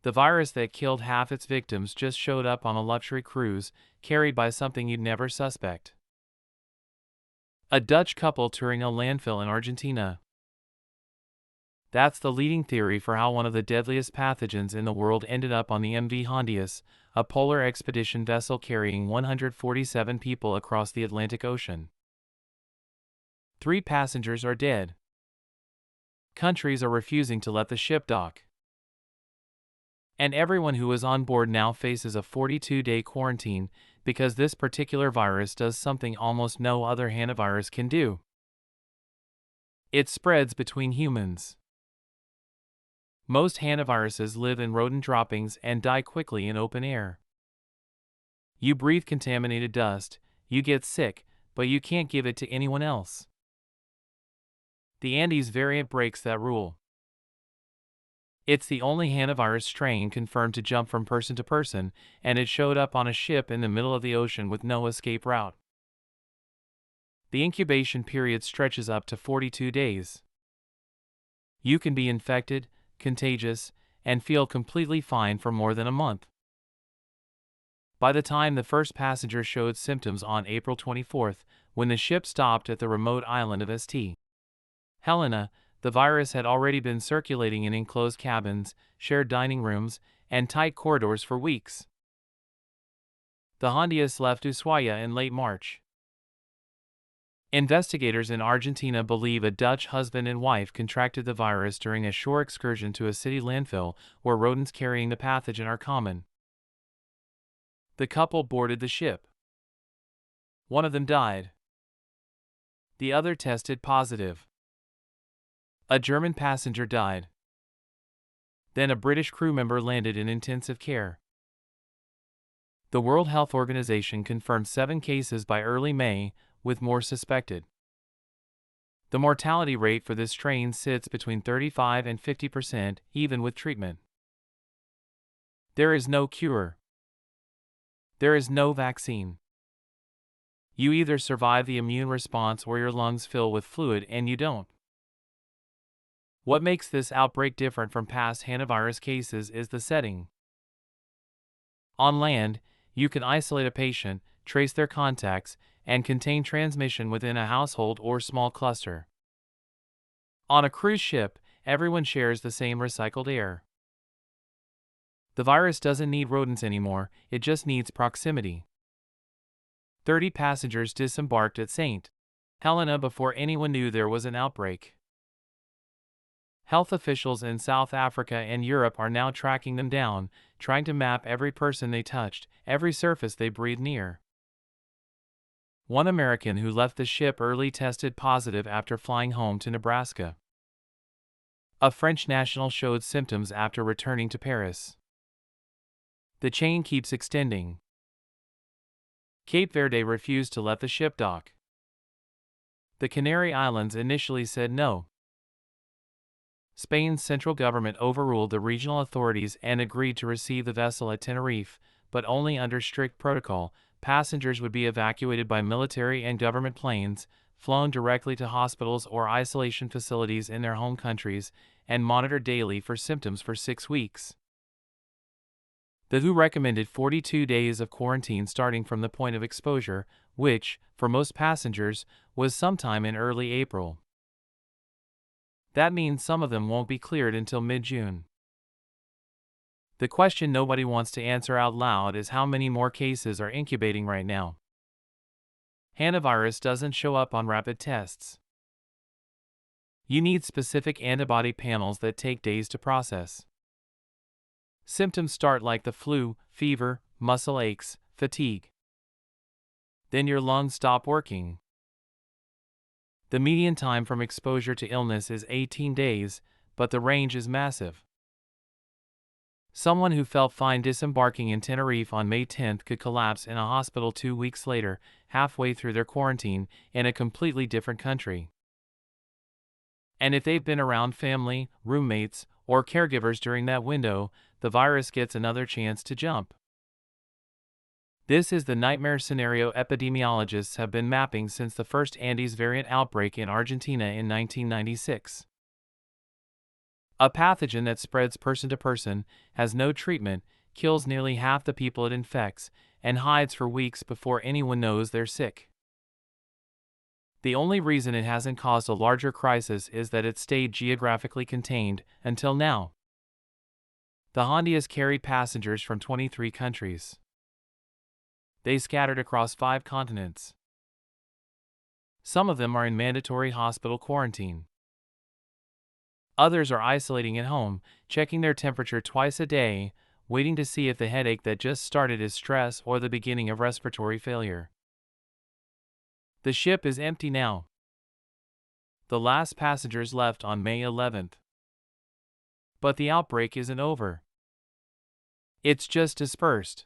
The virus that killed half its victims just showed up on a luxury cruise, carried by something you'd never suspect. A Dutch couple touring a landfill in Argentina. That's the leading theory for how one of the deadliest pathogens in the world ended up on the MV Hondius, a polar expedition vessel carrying 147 people across the Atlantic Ocean. 3 passengers are dead. Countries are refusing to let the ship dock. And everyone who was on board now faces a 42-day quarantine because this particular virus does something almost no other hantavirus can do. It spreads between humans. Most hantaviruses live in rodent droppings and die quickly in open air. You breathe contaminated dust, you get sick, but you can't give it to anyone else. The Andes variant breaks that rule. It's the only hantavirus strain confirmed to jump from person to person, and it showed up on a ship in the middle of the ocean with no escape route. The incubation period stretches up to 42 days. You can be infected, contagious, and feel completely fine for more than a month. By the time the first passenger showed symptoms on April 24, when the ship stopped at the remote island of St. Helena, the virus had already been circulating in enclosed cabins, shared dining rooms, and tight corridors for weeks. The Hondius left Ushuaia in late March. Investigators in Argentina believe a Dutch husband and wife contracted the virus during a shore excursion to a city landfill where rodents carrying the pathogen are common. The couple boarded the ship. One of them died. The other tested positive. A German passenger died. Then a British crew member landed in intensive care. The World Health Organization confirmed 7 cases by early May, with more suspected. The mortality rate for this strain sits between 35 and 50%, even with treatment. There is no cure. There is no vaccine. You either survive the immune response or your lungs fill with fluid and you don't. What makes this outbreak different from past hantavirus cases is the setting. On land, you can isolate a patient, trace their contacts, and contain transmission within a household or small cluster. On a cruise ship, everyone shares the same recycled air. The virus doesn't need rodents anymore, it just needs proximity. 30 passengers disembarked at St. Helena before anyone knew there was an outbreak. Health officials in South Africa and Europe are now tracking them down, trying to map every person they touched, every surface they breathed near. One American who left the ship early tested positive after flying home to Nebraska. A French national showed symptoms after returning to Paris. The chain keeps extending. Cape Verde refused to let the ship dock. The Canary Islands initially said no. Spain's central government overruled the regional authorities and agreed to receive the vessel at Tenerife, but only under strict protocol. Passengers would be evacuated by military and government planes, flown directly to hospitals or isolation facilities in their home countries, and monitored daily for symptoms for 6 weeks. The WHO recommended 42 days of quarantine starting from the point of exposure, which, for most passengers, was sometime in early April. That means some of them won't be cleared until mid-June. The question nobody wants to answer out loud is how many more cases are incubating right now. Hantavirus doesn't show up on rapid tests. You need specific antibody panels that take days to process. Symptoms start like the flu, fever, muscle aches, fatigue. Then your lungs stop working. The median time from exposure to illness is 18 days, but the range is massive. Someone who felt fine disembarking in Tenerife on May 10 could collapse in a hospital 2 weeks later, halfway through their quarantine, in a completely different country. And if they've been around family, roommates, or caregivers during that window, the virus gets another chance to jump. This is the nightmare scenario epidemiologists have been mapping since the first Andes variant outbreak in Argentina in 1996. A pathogen that spreads person to person, has no treatment, kills nearly half the people it infects, and hides for weeks before anyone knows they're sick. The only reason it hasn't caused a larger crisis is that it stayed geographically contained until now. The Hondius carried passengers from 23 countries. They scattered across 5 continents. Some of them are in mandatory hospital quarantine. Others are isolating at home, checking their temperature twice a day, waiting to see if the headache that just started is stress or the beginning of respiratory failure. The ship is empty now. The last passengers left on May 11th. But the outbreak isn't over. It's just dispersed.